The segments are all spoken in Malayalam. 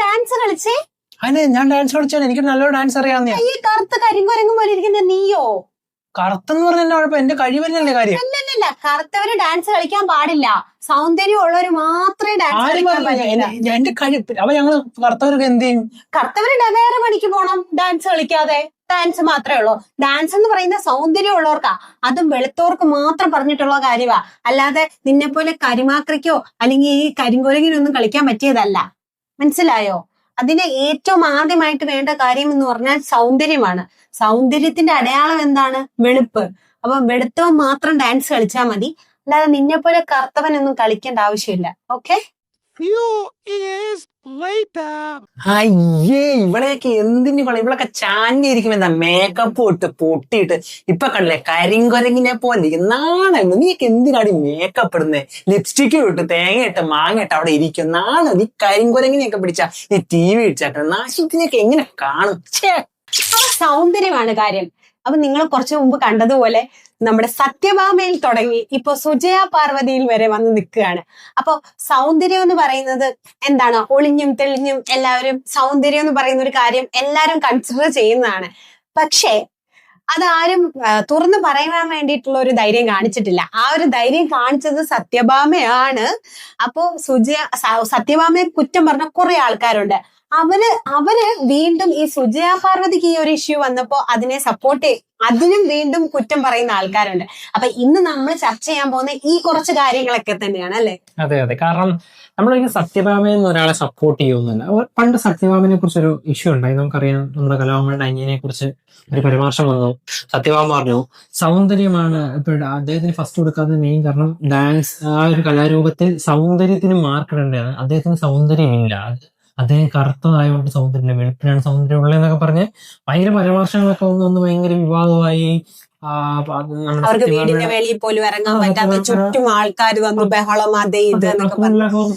ഡാൻസ് കളിച്ചേ? അതിന് ഞാൻ ഡാൻസ് കളിച്ചാൽ എനിക്ക് നല്ലൊരു ഡാൻസ് അറിയാവുന്ന. ഈ കറുത്ത കരിങ്കുരങ്ങും പോലെ ഇരിക്കുന്ന നീയോ? കറുത്തെന്ന് പറഞ്ഞ കുഴപ്പം, എന്റെ കഴിവല്ലേ കാര്യം. അല്ലല്ല, കറുത്തവര് ഡാൻസ് കളിക്കാൻ പാടില്ല. സൗന്ദര്യം ഉള്ളവര് മാത്രമേ ഡാൻസ് കളിക്കാൻ പാടില്ല. എന്റെ കഴിവ്. അപ്പൊ ഞങ്ങള് കറുത്തവരൊക്കെ എന്ത് ചെയ്യും? കറുത്തവര് വേറെ പണിക്ക് പോണം, ഡാൻസ് കളിക്കാതെ. ഡാൻസ് മാത്രമേ ഉള്ളൂ. ഡാൻസ് എന്ന് പറയുന്ന സൗന്ദര്യം ഉള്ളവർക്കാ, അതും വെളുത്തവർക്ക് മാത്രം പറഞ്ഞിട്ടുള്ള കാര്യമാ. അല്ലാതെ നിന്നെ പോലെ കരിമാക്രിക്കോ അല്ലെങ്കിൽ ഈ കരിങ്കുരങ്ങിനൊന്നും കളിക്കാൻ പറ്റിയതല്ല. മനസ്സിലായോ? അതിന് ഏറ്റവും ആദ്യമായിട്ട് വേണ്ട കാര്യം എന്ന് പറഞ്ഞാൽ സൗന്ദര്യമാണ്. സൗന്ദര്യത്തിന്റെ അടയാളം എന്താണ്? വെളുപ്പ്. അപ്പൊ വെളുത്തവൻ മാത്രം ഡാൻസ് കളിച്ചാൽ മതി, അല്ലാതെ നിന്നെ പോലെ കറുത്തവനൊന്നും കളിക്കേണ്ട ആവശ്യമില്ല. ഓക്കെ? അയ്യേ, ഇവളെയൊക്കെ എന്തിന് ഇവളൊക്കെ ചാഞ്ഞിരിക്കും. എന്താ മേക്കപ്പ് ഇട്ട് പൊട്ടിയിട്ട് ഇപ്പൊ കണ്ടില്ലേ കരിങ്കുരങ്ങിനെ പോലെ നാണോ? നീക്ക് എന്തിനാണ് മേക്കപ്പ് ഇടുന്നേ? ലിപ്സ്റ്റിക്കും ഇട്ട് തേങ്ങ ഇട്ട് മാങ്ങ ഇട്ട് അവിടെ ഇരിക്കും. നാണോ? നീ കരിങ്കുരങ്ങിനെയൊക്കെ പിടിച്ചാ നീ TV ഇടിച്ചാക്ക നാശത്തിനെയൊക്കെ എങ്ങനെ കാണും? സൗന്ദര്യമാണ് കാര്യം. അപ്പൊ നിങ്ങൾ കുറച്ചു മുമ്പ് കണ്ടതുപോലെ നമ്മുടെ സത്യഭാമയിൽ തുടങ്ങി ഇപ്പൊ സുജയ പാർവതിയിൽ വരെ വന്ന് നിൽക്കുകയാണ്. അപ്പൊ സൗന്ദര്യം എന്ന് പറയുന്നത് എന്താണ്? ഒളിഞ്ഞും തെളിഞ്ഞും എല്ലാവരും സൗന്ദര്യം എന്ന് പറയുന്ന ഒരു കാര്യം എല്ലാവരും കൺസിഡർ ചെയ്യുന്നതാണ്. പക്ഷേ അതാരും തുറന്നു പറയാൻ വേണ്ടിയിട്ടുള്ള ഒരു ധൈര്യം കാണിച്ചിട്ടില്ല. ആ ഒരു ധൈര്യം കാണിച്ചത് സത്യഭാമയാണ്. അപ്പോ സത്യഭാമയെ കുറ്റം പറഞ്ഞ കുറെ ആൾക്കാരുണ്ട്. അവര് വീണ്ടും ഈ സുജയ പാർവതിക്ക് ഈ ഒരു ഇഷ്യൂ വന്നപ്പോ അതിനെ സപ്പോർട്ട് അതിനും വീണ്ടും കുറ്റം പറയുന്ന ആൾക്കാരുണ്ട്. അപ്പൊ ഇന്ന് നമ്മൾ ചർച്ച ചെയ്യാൻ പോകുന്ന ഈ കുറച്ച് കാര്യങ്ങളൊക്കെ തന്നെയാണ്, അല്ലെ? അതെ, കാരണം നമ്മളൊരിക്കലും സത്യഭാമയെന്ന് ഒരാളെ സപ്പോർട്ട് ചെയ്യുന്നില്ല. പണ്ട് സത്യഭാമനെ കുറിച്ചൊരു ഇഷ്യൂ ഉണ്ടായി. നമുക്കറിയാം, നമ്മുടെ കലാഭവന്റെ അനിയനെ കുറിച്ച് ഒരു പരാമർശം വന്നു. സത്യഭാമ പറഞ്ഞു സൗന്ദര്യമാണ് ഇപ്പൊ അദ്ദേഹത്തിന് ഫസ്റ്റ് കൊടുക്കാത്ത മെയിൻ കാരണം ഡാൻസ്. ആ ഒരു കലാരൂപത്തിൽ സൗന്ദര്യത്തിന് മാർക്കിടേണ്ടതാണ്. അദ്ദേഹത്തിന് സൗന്ദര്യമില്ല, അദ്ദേഹം കറുത്തതായതുകൊണ്ട് സൗന്ദര്യം, വെളുപ്പിനാണ് സൗന്ദര്യം ഉള്ളതെന്നൊക്കെ പറഞ്ഞ് ഭയങ്കര പരാമർശങ്ങളൊക്കെ ഒന്ന് ഭയങ്കര വിവാദമായി. അവർക്ക് വീടിന്റെ വെളിയിൽ പോലും ഇറങ്ങാൻ പറ്റാതെ ചുറ്റും ആൾക്കാർ വന്ന് ബഹളം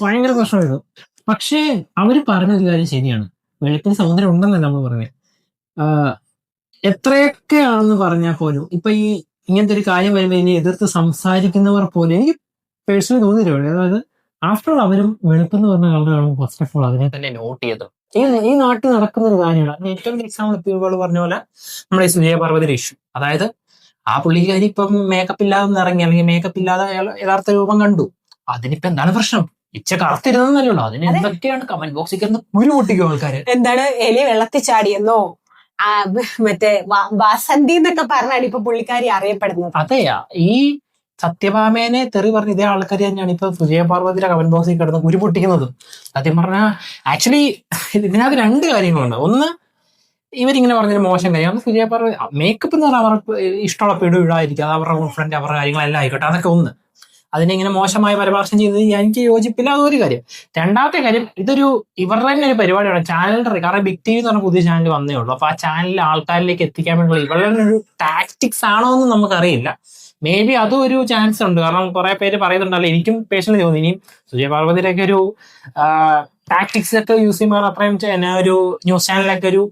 ഭയങ്കര പ്രശ്നമായിരുന്നു. പക്ഷേ അവര് പറഞ്ഞൊരു കാര്യം ശരിയാണ്, വെളുപ്പിന് സൗന്ദര്യം ഉണ്ടെന്നല്ല നമ്മൾ പറഞ്ഞത്. എത്രയൊക്കെയാണെന്ന് പറഞ്ഞാൽ പോലും ഇപ്പൊ ഈ ഇങ്ങനത്തെ ഒരു കാര്യം വരുമ്പോൾ ഇനി എതിർത്ത് സംസാരിക്കുന്നവർ പോലും എനിക്ക് പേഴ്സണലി തോന്നിയിട്ടുണ്ട്. അതായത് ആഫ്റ്റർ ഓൾ അവരും വെളുപ്പെന്ന് പറഞ്ഞ ആളുകളാണ് ഫസ്റ്റ് ഓഫ് ഓൾ അതിനെ തന്നെ നോട്ട് ചെയ്തത്. ഈ നാട്ടിൽ നടക്കുന്ന ഒരു കാര്യമാണ്. അതിന് ഏറ്റവും എക്സാമ്പിൾ ഇപ്പോൾ പറഞ്ഞ പോലെ നമ്മുടെ ഈ സുജയ പാർവതിയുടെ ഇഷ്യൂ. അതായത് ആ പുള്ളിക്കാരി ഇപ്പം മേക്കപ്പ് ഇല്ലാതെ ഇറങ്ങി, അല്ലെങ്കിൽ മേക്കപ്പ് ഇല്ലാതെ അയാൾ യഥാർത്ഥ രൂപം കണ്ടു. അതിനിപ്പോ എന്താണ് പ്രശ്നം? ഇച്ച കറുത്തിരുന്നല്ലോ. അതിന് എന്തൊക്കെയാണ് കമന്റ് ബോക്സിൽ കിടന്ന് കുരു പൊട്ടിക്കും ആൾക്കാര്. എന്താണ് എലി വെള്ളത്തിൽ ചാടിയെന്നോ മറ്റേ വാസന്തി എന്നൊക്കെ പറഞ്ഞാണ് ഇപ്പൊ പുള്ളിക്കാരി അറിയപ്പെടുന്നത്. അതെയാ, ഈ സത്യഭാമേനെ തെറി പറഞ്ഞ ഇതേ ആൾക്കാർ തന്നെയാണ് ഇപ്പൊ സുജയ പാർവതിയുടെ കമന്റ് ബോക്സിൽ കിടന്ന് കുരു പൊട്ടിക്കുന്നത്. സത്യം പറഞ്ഞാൽ ആക്ച്വലി ഇതിനകത്ത് രണ്ട് കാര്യങ്ങളുണ്ട്. ഒന്ന്, ഇവരിങ്ങനെ പറഞ്ഞൊരു മോശം കാര്യം. സുജയ പാർവതി മേക്കപ്പ് എന്ന് പറഞ്ഞാൽ അവർക്ക് ഇഷ്ടമുള്ള പിടു ഇടായിരിക്കും, അത് അവരുടെ കോൺഫിഡന്റ് അവരുടെ കാര്യങ്ങളെല്ലാം ആയിക്കോട്ടെ, അതൊക്കെ ഒന്ന്. അതിനെ ഇങ്ങനെ മോശമായി പരാമർശം ചെയ്തത് എനിക്ക് യോജിപ്പില്ല, അതൊരു കാര്യം. രണ്ടാമത്തെ കാര്യം, ഇതൊരു ഇവരുടെ തന്നെ ഒരു പരിപാടിയാണ്, ചാനലിന്റെ. കാരണം ബിഗ് TV എന്ന് പറഞ്ഞ പുതിയ ചാനൽ വന്നേ ഉള്ളൂ. അപ്പൊ ആ ചാനലിൽ ആൾക്കാരിലേക്ക് എത്തിക്കാൻ വേണ്ടിയുള്ള ഇവരുടെ ഒരു ടാക്ടിക്സ് ആണോ എന്ന് നമുക്കറിയില്ല. മേ ബി അതും ഒരു ചാൻസ് ഉണ്ട്. കാരണം കുറെ പേര് പറയുന്നുണ്ടല്ലോ, എനിക്കും പേഴ്സണലി തോന്നി ഇനിയും സുജയ പാർവതിയുടെയൊക്കെ ഒരു ടാക്ടിക്സ് ഒക്കെ യൂസ് ചെയ്യുമ്പോൾ അത്രയും ഒരു ന്യൂസ് ചാനലിലൊക്കെ ഒരു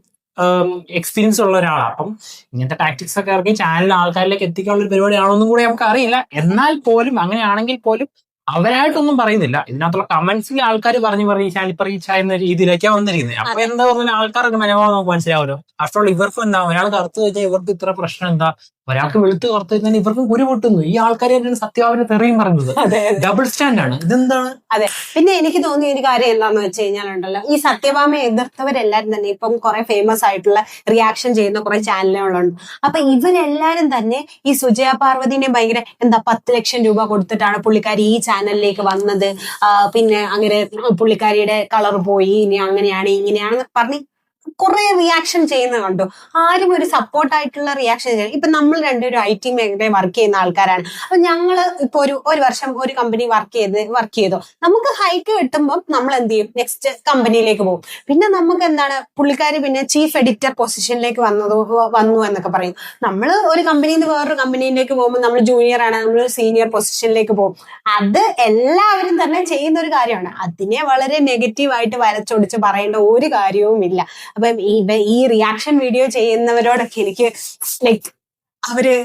എക്സ്പീരിയൻസ് ഉള്ള ഒരാളാണ്. അപ്പം ഇങ്ങനത്തെ ടാക്ടിക്സ് ഒക്കെ ഇറക്കി ചാനലിൽ ആൾക്കാരിലേക്ക് എത്തിക്കാനുള്ള ഒരു പരിപാടിയാണോന്നും കൂടെ നമുക്ക് അറിയില്ല. എന്നാൽ പോലും അങ്ങനെയാണെങ്കിൽ പോലും അവരായിട്ടൊന്നും പറയുന്നില്ല. ഇതിനകത്തുള്ള കമന്റ്സിൽ ആൾക്കാർ പറഞ്ഞു ഈ ചാനൽ ഇപ്പൊ റീച്ച് ആയിരുന്ന രീതിയിലേക്കാണ് വന്നിരിക്കുന്നത്. അപ്പൊ എന്താ പറഞ്ഞാൽ ആൾക്കാർക്ക് മനോഭാവം നമുക്ക് മനസ്സിലാവുമല്ലോ. ആഫ്റ്റർ ഓൾ ഇവർക്കും എന്താ, ഒരാൾ കറുത്ത് വെച്ചാൽ ഇവർക്ക് ഇത്ര പ്രശ്നം എന്താ, ഒരാൾക്ക് വെളുത്ത് കറുത്ത് വെച്ചാൽ ഇവർക്കും കുരു പൊട്ടുന്നു. ഈ ആൾക്കാർ തന്നെയാണ് സത്യഭാമനെ തെറിയും പറഞ്ഞത്. ഡബിൾ സ്റ്റാൻഡാണ്. ഇതെന്താണ്? അതെ. പിന്നെ എനിക്ക് തോന്നിയ ഒരു കാര്യം എന്താന്ന് വെച്ച് കഴിഞ്ഞാലുണ്ടല്ലോ, ഈ സത്യഭാമയെ എതിർത്തവരെല്ലാരും തന്നെ ഇപ്പം കുറെ ഫേമസ് ആയിട്ടുള്ള റിയാക്ഷൻ ചെയ്യുന്ന കുറെ ചാനലുകളുണ്ട്. അപ്പൊ ഇവരെല്ലാരും തന്നെ ഈ സുജയ പാർവതിനെ ഭയങ്കര 10 ലക്ഷം രൂപ കൊടുത്തിട്ടാണ് പുള്ളിക്കാരി ഈ ചാനലിലേക്ക് വന്നത്, പിന്നെ അങ്ങനെ പുള്ളിക്കാരിയുടെ കളർ പോയി, ഇനി അങ്ങനെയാണ് ഇങ്ങനെയാണെന്ന് പറഞ്ഞ് കുറെ റിയാക്ഷൻ ചെയ്യുന്നത് കണ്ടു. ആരും ഒരു സപ്പോർട്ടായിട്ടുള്ള റിയാക്ഷൻ ചെയ്യും. ഇപ്പൊ നമ്മൾ രണ്ടുപേരും IT മേഖലയിൽ വർക്ക് ചെയ്യുന്ന ആൾക്കാരാണ്. അപ്പൊ ഞങ്ങള് ഇപ്പൊ ഒരു വർഷം ഒരു കമ്പനി വർക്ക് ചെയ്തു, നമുക്ക് ഹൈക്ക് കിട്ടുമ്പോൾ നമ്മൾ എന്ത് ചെയ്യും, നെക്സ്റ്റ് കമ്പനിയിലേക്ക് പോകും. പിന്നെ നമുക്ക് എന്താണ്, പുള്ളിക്കാരി പിന്നെ ചീഫ് എഡിറ്റർ പൊസിഷനിലേക്ക് വന്നു എന്നൊക്കെ പറയും. നമ്മൾ ഒരു കമ്പനിയിൽ നിന്ന് വേറൊരു കമ്പനിയിലേക്ക് പോകുമ്പോൾ നമ്മൾ ജൂനിയർ ആണ്, നമ്മൾ സീനിയർ പൊസിഷനിലേക്ക് പോകും. അത് എല്ലാവരും തന്നെ ചെയ്യുന്ന ഒരു കാര്യമാണ്. അതിനെ വളരെ നെഗറ്റീവായിട്ട് വരച്ചൊടിച്ച് പറയേണ്ട ഒരു കാര്യവുമില്ല. അപ്പം ഈ റിയാക്ഷൻ വീഡിയോ ചെയ്യുന്നവരോടൊക്കെ എനിക്ക് ലൈക്ക് അവര്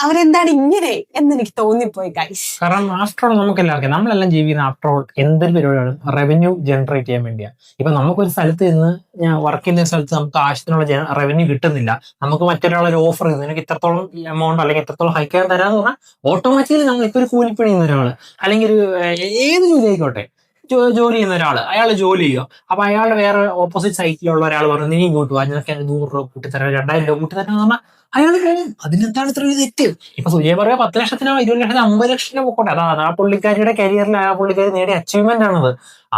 അവരെന്താണ് ഇങ്ങനെ എന്ന് എനിക്ക് തോന്നിപ്പോയി ഗൈസ്. കാരണം ആഫ്റ്റർ ഓൾ നമുക്ക് എല്ലാവർക്കും നമ്മളെല്ലാം ജീവിക്കുന്ന ആഫ്റ്റർ ഓൾ എന്തൊരു പരിപാടിയാണ് റവന്യൂ ജനറേറ്റ് ചെയ്യാൻ വേണ്ടിയാണ്. ഇപ്പൊ നമുക്കൊരു സ്ഥലത്ത് നിന്ന് ഞാൻ വർക്ക് ചെയ്യുന്ന സ്ഥലത്ത് നമുക്ക് ആവശ്യത്തിനുള്ള റവന്യൂ കിട്ടുന്നില്ല, നമുക്ക് മറ്റൊരാളൊരു ഓഫർ ചെയ്ത് നിനക്ക് ഇത്രത്തോളം എമൗണ്ട് അല്ലെങ്കിൽ ഇത്രത്തോളം ഹൈക്കാൻ തരാന്ന് പറഞ്ഞാൽ ഓട്ടോമാറ്റിക്കലി നമ്മൾ ഇപ്പൊ ഒരു കൂലിപ്പണി ചെയ്യുന്ന ഒരാൾ അല്ലെങ്കിൽ ഒരു ഏത് ജോലി ആയിക്കോട്ടെ ജോലി ചെയ്യുന്ന ഒരാൾ അയാൾ ജോലി ചെയ്യുക. അപ്പൊ അയാളുടെ വേറെ ഓപ്പോസിറ്റ് സൈറ്റിലുള്ള ഒരാൾ പറഞ്ഞു നീ ഇങ്ങോട്ട് വാ, നിനക്ക് 100 രൂപ കൂട്ടിത്തരാം 2000 രൂപ കൂട്ടിത്തരാന്ന് പറഞ്ഞാൽ അയാൾ കഴിയും. അതിനെന്താണ് ഇത്ര തെറ്റ്? ഇപ്പൊ സുജയ പറയുക 10 ലക്ഷത്തിനോ 20 ലക്ഷത്തിനോ 50 ലക്ഷത്തിനോ പൊക്കോട്ടെ, അതാണ് ആ പുള്ളിക്കാരിയുടെ കരിയറിൽ ആ പുള്ളിക്കാരി നേടിയ അച്ചീവ്മെന്റ് ആണത്.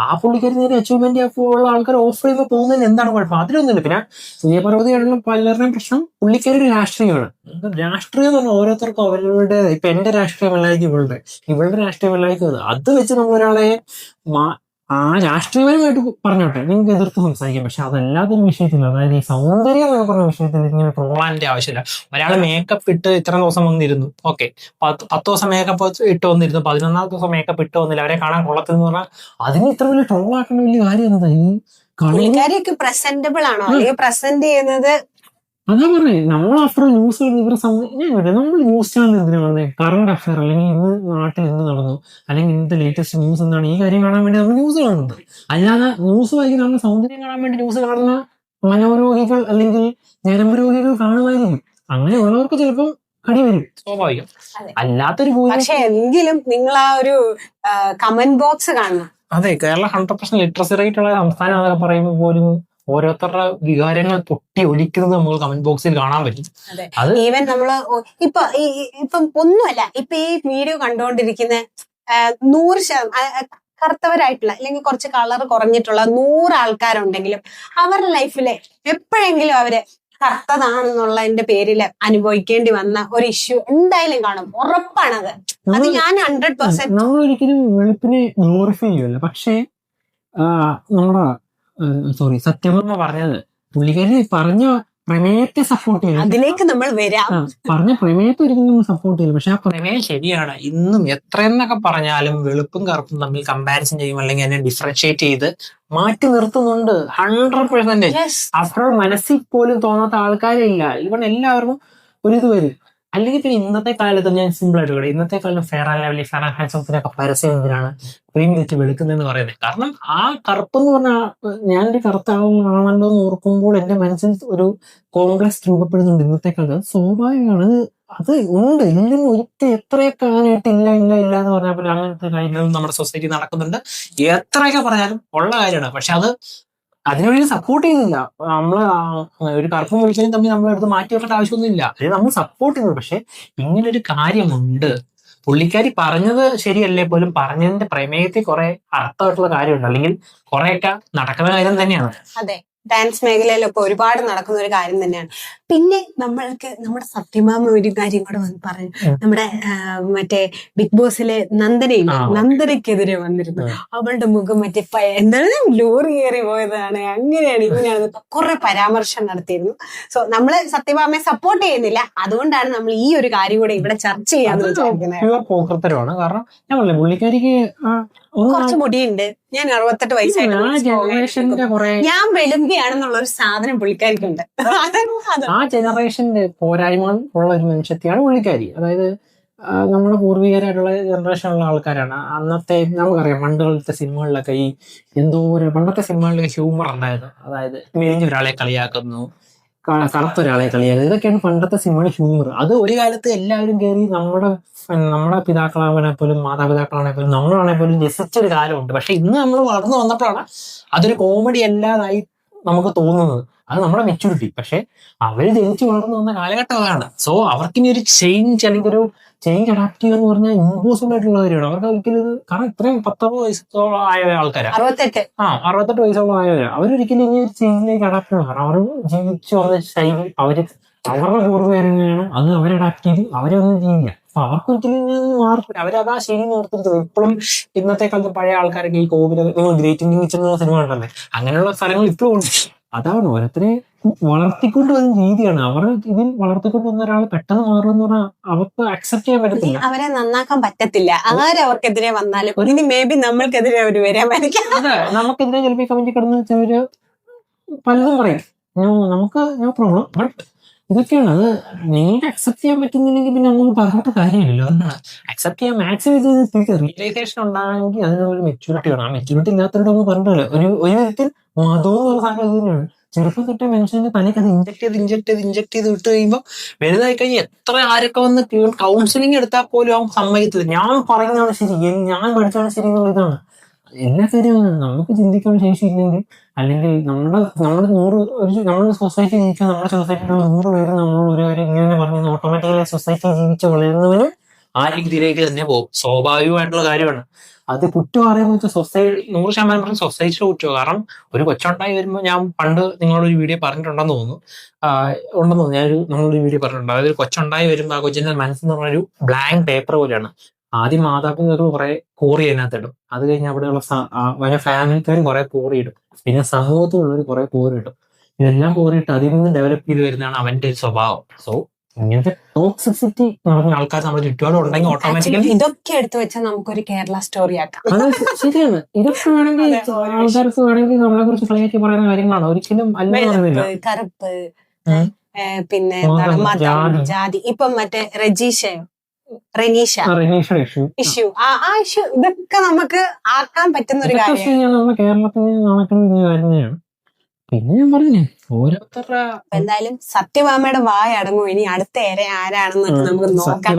ആ പുള്ളിക്കാരി നേടിയ അച്ചീവ്മെന്റ് ഉള്ള ആൾക്കാർ ഓഫർ ചെയ്യുമ്പോൾ പോകുന്നതിന് എന്താണ് കുഴപ്പം? അതിലൊന്നുമില്ല. പിന്നെ സുജയ പർവ്വതിയുള്ള പലരുടെയും പ്രശ്നം പുള്ളിക്കാരിയുടെ രാഷ്ട്രീയമാണ്. രാഷ്ട്രീയം എന്ന് പറഞ്ഞാൽ ഓരോരുത്തർക്കും അവരുടെ ഇപ്പൊ എന്റെ രാഷ്ട്രീയം എല്ലാവർക്കും ഇവളുടെ രാഷ്ട്രീയം എല്ലാവർക്കും അത് വെച്ച് നമ്മളൊരാളെ ആ രാഷ്ട്രീയപരമായിട്ട് പറഞ്ഞോട്ടെ നിങ്ങൾക്ക് എതിർത്ത് സംസാരിക്കാം. പക്ഷെ അതല്ലാത്തൊരു വിഷയത്തിൽ, അതായത് ഈ സൗന്ദര്യം എന്ന് പറഞ്ഞ വിഷയത്തിൽ ഇങ്ങനെ ട്രോളാൻ്റെ ആവശ്യമില്ല. ഒരാൾ മേക്കപ്പ് ഇട്ട് ഇത്ര ദിവസം വന്നിരുന്നു, ഓക്കെ 10 ദിവസം മേക്കപ്പ് ഇട്ട് വന്നിരുന്നു, 11ാമത്തെ ദിവസം മേക്കപ്പ് ഇട്ട് വന്നില്ല, അവരെ കാണാൻ കൊള്ളത്തെന്ന് പറഞ്ഞാൽ അതിന് ഇത്ര വലിയ ട്രോളാക്കേണ്ട വലിയ കാര്യം എന്താ? ഈ പുള്ളിക്കാരിയൊക്കെ പ്രസന്റബിൾ ആണോ അല്ലെങ്കിൽ പ്രസന്റ് ചെയ്യുന്നത്? അതാ പറഞ്ഞേ, നമ്മൾ ആഫ്റ്റർ ന്യൂസ് നമ്മൾ ന്യൂസ് ചാനൽ എന്തിനാ പറഞ്ഞത്? കറണ്ട് അഫയർ അല്ലെങ്കിൽ ഇന്ന് നാട്ടിൽ എന്ത് നടന്നു അല്ലെങ്കിൽ ഇന്നത്തെ ലേറ്റസ്റ്റ് ന്യൂസ് എന്താണ്, ഈ കാര്യം കാണാൻ വേണ്ടി നമ്മൾ ന്യൂസ് കാണുന്നത്. അല്ലാതെ ന്യൂസ് വായിക്കുന്ന നമ്മൾ സൗന്ദര്യം കാണാൻ വേണ്ടി ന്യൂസ് കാണുന്ന മനോരോഗികൾ അല്ലെങ്കിൽ ഞരമ്പ് രോഗികൾ കാണുമായിരിക്കും. അങ്ങനെയുള്ളവർക്ക് ചിലപ്പോൾ കടി വരും, സ്വാഭാവികം. അല്ലാത്തൊരു പക്ഷെ എങ്കിലും നിങ്ങൾ ആ ഒരു കമന്റ് ബോക്സ് കാണണം. അതെ, കേരള 100% ലിറ്ററസി റേറ്റ് ഉള്ള സംസ്ഥാനം എന്നൊക്കെ പറയുമ്പോൾ പോലും ഓരോരുത്തരുടെ വികാരങ്ങൾ പൊട്ടി ഒലിക്കുന്നത് നമുക്ക് കമന്റ് ബോക്സിൽ കാണാൻ പറ്റും. അത് ഈവൻ നമ്മള് ഇപ്പം ഒന്നുമല്ല, ഇപ്പൊ ഈ വീഡിയോ കണ്ടുകൊണ്ടിരിക്കുന്ന 100% കറുത്തവരായിട്ടുള്ള അല്ലെങ്കിൽ കുറച്ച് കളർ കുറഞ്ഞിട്ടുള്ള 100 ആൾക്കാരുണ്ടെങ്കിലും അവരുടെ ലൈഫില് എപ്പോഴെങ്കിലും അവര് കറുത്തതാണെന്നുള്ളതിന്റെ പേരിൽ അനുഭവിക്കേണ്ടി വന്ന ഒരു ഇഷ്യൂ എന്തായാലും കാണും, ഉറപ്പാണത്. അത് ഞാൻ 100%. നമ്മൾ ഒരിക്കലും വെളുപ്പിനെ ഗ്ലോറിഫൈ ചെയ്യുമല്ലോ. പക്ഷേ നമ്മുടെ സത്യമെന്ന് പറഞ്ഞത് പുള്ളിക്കാരി പറഞ്ഞ പ്രമേയത്തെ സപ്പോർട്ട് ചെയ്യും. അതിലേക്ക് നമ്മൾ വരാം. പറഞ്ഞ പ്രമേയത്തെ ഒരിക്കലും സപ്പോർട്ട് ചെയ്യില്ല. പക്ഷെ ആ പ്രമേയം ശരിയാണ്. ഇന്നും എത്രയെന്നൊക്കെ പറഞ്ഞാലും വെളുപ്പും കറുപ്പും തമ്മിൽ കമ്പാരിസൺ ചെയ്യും അല്ലെങ്കിൽ അതിനെ ഡിഫറൻഷിയേറ്റ് ചെയ്ത് മാറ്റി നിർത്തുന്നുണ്ട് 100%. അഫ്റ്റർ മനസ്സിൽ പോലും തോന്നാത്ത ആൾക്കാരെ ഇല്ല. ഇവൺ എല്ലാവർക്കും ഒരിത് വരും. അല്ലെങ്കിൽ പിന്നെ ഇന്നത്തെ കാലത്ത് ഞാൻ സിമ്പിൾ ആയിട്ട് പറയാം, ഇന്നത്തെ കാലം fair and lovely, fair and ഹാൻഡ്സത്തിനൊക്കെ പരസ്യം എന്തിനാണ് ക്രീം വെച്ച് വെളുക്കുന്നതെന്ന് പറയുന്നത്? കാരണം ആ കറുപ്പെന്ന് പറഞ്ഞാൽ ഞാനൊരു കറുത്ത ആളാണല്ലോ എന്ന് ഓർക്കുമ്പോൾ എന്റെ മനസ്സിൽ ഒരു കോംപ്ലക്സ് രൂപപ്പെടുന്നുണ്ട് ഇന്നത്തെ കാലത്ത്. അത് സ്വാഭാവികമാണ്, അത് ഉണ്ട്. ഇല്ലെന്ന് ഒരിക്കലും എത്രയൊക്കെ ആയിട്ട് ഇല്ല എന്ന് പറഞ്ഞാൽ പോലും അങ്ങനത്തെ കാര്യങ്ങളും നമ്മുടെ സൊസൈറ്റി നടക്കുന്നുണ്ട്. എത്രയൊക്കെ പറഞ്ഞാലും ഉള്ള കാര്യമാണ്. പക്ഷെ അത് അതിനുവേണ്ടി സപ്പോർട്ട് ചെയ്യുന്നില്ല. നമ്മള് ഒരു കറുപ്പും വെളിച്ചനും തമ്മിൽ നമ്മളെടുത്ത് മാറ്റി വെക്കേണ്ട ആവശ്യമൊന്നുമില്ല. അത് നമ്മൾ സപ്പോർട്ട് ചെയ്യുന്നത്. പക്ഷെ ഇങ്ങനൊരു കാര്യമുണ്ട്. പുള്ളിക്കാരി പറഞ്ഞത് ശരിയല്ലേ പോലും പറഞ്ഞതിന്റെ പ്രമേയത്തിൽ കുറെ അർത്ഥമായിട്ടുള്ള കാര്യമുണ്ട്, അല്ലെങ്കിൽ കുറെയൊക്കെ നടക്കുന്ന കാര്യം തന്നെയാണ്. അതെ, ഡാൻസ് മേഖലയിലൊക്കെ ഒരുപാട് നടക്കുന്ന ഒരു കാര്യം തന്നെയാണ്. പിന്നെ നമ്മൾക്ക് നമ്മുടെ സത്യഭാമ ഒരു കാര്യം കൂടെ വന്ന് പറഞ്ഞു, നമ്മുടെ മറ്റേ ബിഗ് ബോസിലെ നന്ദനയ്ക്കെതിരെ വന്നിരുന്നു. അവളുടെ മുഖം മറ്റേ എന്താണ് ലോറി കയറി പോയതാണ്, അങ്ങനെയാണ് ഇങ്ങനെയാണ് കുറെ പരാമർശം നടത്തിയിരുന്നു. സോ നമ്മള് സത്യഭാമയെ സപ്പോർട്ട് ചെയ്യുന്നില്ല, അതുകൊണ്ടാണ് നമ്മൾ ഈ ഒരു കാര്യം കൂടെ ഇവിടെ ചർച്ച ചെയ്യാന്ന് വിചാരിക്കുന്നത്. കാരണം ഞാൻ പുള്ളിക്കാരിക്ക് കുറച്ച് മുടിയുണ്ട്, ഞാൻ 68 വയസ്സായിട്ട് ഞാൻ വെളുമ്പിയാണെന്നുള്ള ഒരു സാധനം പുള്ളിക്കാരിക്കുണ്ട്. ആ ജനറേഷന്റെ പോരായ്മ ഉള്ള ഒരു മനുഷ്യത്തെയാണ് പുള്ളിക്കാരി. അതായത് നമ്മുടെ പൂർവികരായിട്ടുള്ള ജനറേഷനുള്ള ആൾക്കാരാണ്. അന്നത്തെ നമുക്കറിയാം പണ്ടുകാലത്തെ സിനിമകളിലൊക്കെ ഈ പണ്ടത്തെ സിനിമകളിലൊക്കെ ഹ്യൂമർ ഉണ്ടായിരുന്നു. അതായത് മെലിഞ്ഞ ഒരാളെ കളിയാക്കുന്നു, കറുത്ത ഒരാളെ കളിയാക്കുന്നു, ഇതൊക്കെയാണ് പണ്ടത്തെ സിനിമയുടെ ഹ്യൂമർ. അത് ഒരു കാലത്ത് എല്ലാവരും കയറി നമ്മുടെ പിതാക്കളാണെ പോലും മാതാപിതാക്കളാണെ പോലും നമ്മളാണെ പോലും രസിച്ചൊരു കാലമുണ്ട്. പക്ഷെ ഇന്ന് നമ്മൾ വളർന്നു വന്നപ്പോഴാണ് അതൊരു കോമഡി അല്ലാതായി നമുക്ക് തോന്നുന്നത്. അത് നമ്മുടെ മെച്യൂരിറ്റി. പക്ഷെ അവര് ജനിച്ചു വളർന്നു വന്ന കാലഘട്ടം അതാണ്. സോ അവർക്കിനി ഒരു ചേഞ്ച് അല്ലെങ്കിൽ ഒരു ചേഞ്ച് അഡാപ്റ്റ് ചെയ്യുക എന്ന് പറഞ്ഞാൽ ഇമ്പോസിബിൾ ആയിട്ടുള്ള കാര്യമാണ്. അവർക്ക് ഒരിക്കലും ഇത്, കാരണം ഇത്രയും 19 വയസ്സോളം ആയ ആൾക്കാരാണ്, 68 വയസ്സോളം ആയവരാണ്. അവരൊരിക്കലും ഇനി ഒരു ചേഞ്ചിലേക്ക് അഡാപ്റ്റ് ചെയ്യണം. കാരണം അവർ ജീവിച്ചു വന്ന ശൈലി അവരുടെ പൂർവ്വകാരങ്ങളാണ്, അത് അവരെ അഡാപ്റ്റ് ചെയ്ത് അവരൊന്നും ചെയ്യില്ല. അപ്പൊ അവർക്കൊരിക്കലും മാറില്ല. അവരതാ ശരി ഓർത്തിരിക്കുന്നത്. ഇപ്പോഴും ഇന്നത്തെ കാലത്ത് പഴയ ആൾക്കാരൊക്കെ ഈ കോവിഡ് ഗ്രേറ്റ് ഇന്ത്യൻ കിച്ചൺ എന്ന സിനിമ ഉണ്ടല്ലേ, അങ്ങനെയുള്ള സ്ഥലങ്ങൾ ഇപ്പോഴും ഉണ്ട്. അതാണ് ഓരോരുത്തരെ വളർത്തിക്കൊണ്ട് വന്ന രീതിയാണ്. അവർ ഇതിൽ വളർത്തിക്കൊണ്ട് വന്ന ഒരാൾ പെട്ടെന്ന് മാറുമെന്ന് പറഞ്ഞാൽ അവർക്ക് അക്സെപ്റ്റ് ചെയ്യാൻ പറ്റത്തില്ല. അവരെ നന്നാക്കാൻ പറ്റത്തില്ല. അവർക്കെതിരെ വന്നാലും ഇനി മേ ബി നമ്മൾക്കെതിരെ അവർ വരാമായിരിക്കും. അതെ, നമുക്കെതിരെ ചിലപ്പോൾ കമന്റ് കിടന്ന് വെച്ചവര് പലതും പറയും. നമുക്ക് നോ പ്രോബ്ലം. ബട്ട് ഇതൊക്കെയാണ് അത്. നിങ്ങൾക്ക് അക്സെപ്റ്റ് ചെയ്യാൻ പറ്റുന്നില്ലെങ്കിൽ പിന്നെ ഒന്നും പറഞ്ഞിട്ട് കാര്യമില്ലല്ലോ. എന്നാണ് അക്സെപ്റ്റ് ചെയ്യാൻ മാക്സിമം ഇത് റിയലൈസേഷൻ ഉണ്ടാകണമെങ്കിൽ അതിനൊരു മെച്യൂരിറ്റി വേണം. ആ മെച്യൂരിറ്റി ഇല്ലാത്തവരോടൊന്നും പറഞ്ഞില്ല. ഒരു വിധത്തിൽ മതം എന്നുള്ള സാധനം ഇത് തന്നെയാണ്. ചെറുപ്പം തൊട്ടേ മനുഷ്യന്റെ തലയ്ക്ക് അത് ഇഞ്ചക്ട് ചെയ്ത് വിട്ട് കഴിയുമ്പോൾ വലുതായി കഴിഞ്ഞാൽ എത്ര ആരൊക്കെ വന്ന് കൗൺസിലിംഗ് എടുത്താൽ പോലും അവൻ സമ്മതിക്കത്തില്ല. ഞാൻ പറയുന്നതാണ് ശരി, ഞാൻ പഠിച്ചാണ് ശരി എന്നുള്ള ഇതാണ് എല്ലാ കാര്യവും. നമുക്ക് ചിന്തിക്കാൻ ശേഷി ഇല്ലെങ്കിൽ, അല്ലെങ്കിൽ നമ്മുടെ നമ്മുടെ സൊസൈറ്റി ജീവിക്കാൻ, നമ്മുടെ സൊസൈറ്റിയിൽ 100 പേര് നമ്മളോട് ഒരു കാര്യം ഇങ്ങനെ പറഞ്ഞ് ഓട്ടോമാറ്റിക്കലി സൊസൈറ്റി ജീവിച്ച് വളരുന്നവന് ആ രീതിയിലേക്ക് തന്നെ പോകും. സ്വാഭാവികമായിട്ടുള്ള കാര്യമാണ്. അത് കുറ്റം അറിയാന്ന് വെച്ചാൽ സൊസൈറ്റി 100% പറഞ്ഞ സൊസൈറ്റിയുടെ കുറ്റം. കാരണം ഒരു കൊച്ചുണ്ടായി വരുമ്പോൾ, ഞാൻ പണ്ട് നിങ്ങളോടൊരു വീഡിയോ പറഞ്ഞിട്ടുണ്ടെന്ന് തോന്നുന്നു, നമ്മളൊരു വീഡിയോ പറഞ്ഞിട്ടുണ്ട്. അതായത് കൊച്ചുണ്ടായി വരുമ്പോൾ ആ കൊച്ചിന്റെ മനസ്സെന്ന് പറഞ്ഞൊരു ബ്ലാങ്ക് പേപ്പർ പോലെയാണ്. ആദ്യം മാതാപിതാക്കൾ കുറെ കോറി അതിനകത്തിടും. അത് കഴിഞ്ഞ് അവിടെയുള്ള ഫാമിലിക്കാരും കുറെ കോറിയിടും. പിന്നെ സമൂഹത്തിലുള്ളവർ കുറെ കോറിയിടും. ഇതെല്ലാം കോറിയിട്ട് അതിൽ നിന്ന് ഡെവലപ്പ് ചെയ്ത് വരുന്നതാണ് അവന്റെ ഒരു സ്വഭാവം. സോ ഇങ്ങനത്തെ ടോക്സിസിറ്റി നടക്കുന്ന ആൾക്കാർ നമ്മുടെ ചുറ്റുപാടും ഉണ്ടെങ്കിൽ ഓട്ടോമാറ്റിക്കലി ഇതൊക്കെ എടുത്തു വെച്ചാൽ നമുക്കൊരു കേരള സ്റ്റോറി ആക്കാം. അത് ശരിയാണ്. ഇതൊക്കെ വേണമെങ്കിൽ ആൾക്കാർക്ക് വേണമെങ്കിൽ നമ്മളെ കുറിച്ച് ക്ലിയർ പറയുന്ന കാര്യങ്ങളാണ്. ഒരിക്കലും അല്ല പറയുന്നില്ല. കറുപ്പ്, പിന്നെ എന്താണ് മതം, ജാതി. ഇപ്പം മറ്റേ റെനീഷ ഇഷ്യൂ, ആ ഇഷ്യൂ, ഇതൊക്കെ നമുക്ക് ആക്കാൻ പറ്റുന്ന ഒരു കാര്യം നമ്മുടെ കേരളത്തിന് നടക്കുന്ന കാര്യമാണ്. പിന്നെ ഞാൻ പറഞ്ഞേ ഓരോരുത്തരുടെ എന്തായാലും സത്യഭാമയുടെ വായ അടങ്ങും. ഇനി അടുത്ത ഏറെ ആരാണെന്നൊക്കെ നമുക്ക് നോക്കാം.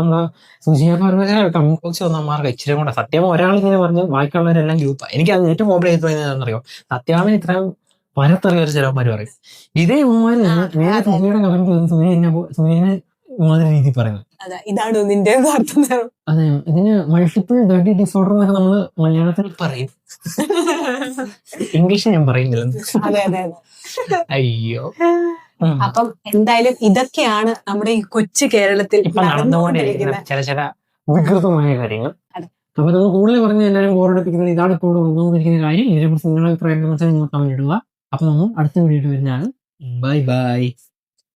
നമ്മുടെ സുജിയമാർക്ക് ഇച്ചിരി കൂടെ സത്യഭാമ ഒരാളിങ്ങനെ പറഞ്ഞ് ബാക്കിയുള്ളവരെല്ലാം ഗ്രൂപ്പാണ്. എനിക്ക് അത് ഏറ്റവും കോമഡി ആയി തോന്നിയതെന്നറിയോ, സത്യഭാമ ഇത്രയും പരത്തറിയ ഒരു ചിലവന്മാർ പറയും ഇതേ ഉമ്മാര് നേരെ സുജിയുടെ കമന്റ് സുജിനെ ഇമാതിരി രീതി പറയുന്നത്. ഇതാണ് നിന്റെ അതെ, ഇതിന് മൾട്ടിപ്പിൾ ഡേർട്ടി ഡിസോർഡർ എന്നൊക്കെ നമ്മള് മലയാളത്തിൽ പറയും. ഇംഗ്ലീഷ് ഞാൻ പറയുന്നില്ല. അയ്യോ. അപ്പം എന്തായാലും ഇതൊക്കെയാണ് നമ്മുടെ ഈ കൊച്ചു കേരളത്തിൽ ഇപ്പൊ നടന്നുകൊണ്ടിരിക്കുന്ന ചില വികൃതമായ കാര്യങ്ങൾ. അപ്പൊ നമ്മൾ കൂടുതൽ പറഞ്ഞ് എല്ലാവരും ബോറടിപ്പിക്കുന്നത് ഇതാണ് ഇപ്പോൾ വന്നുകൊണ്ടിരിക്കുന്ന കാര്യം. ഇതിനെക്കുറിച്ച് നിങ്ങളുടെ അഭിപ്രായം നിങ്ങൾ കമന്റ് ഇടുക. അപ്പൊ നമ്മൾ അടുത്ത വീഡിയോ വരുന്നതാണ്. Bye bye.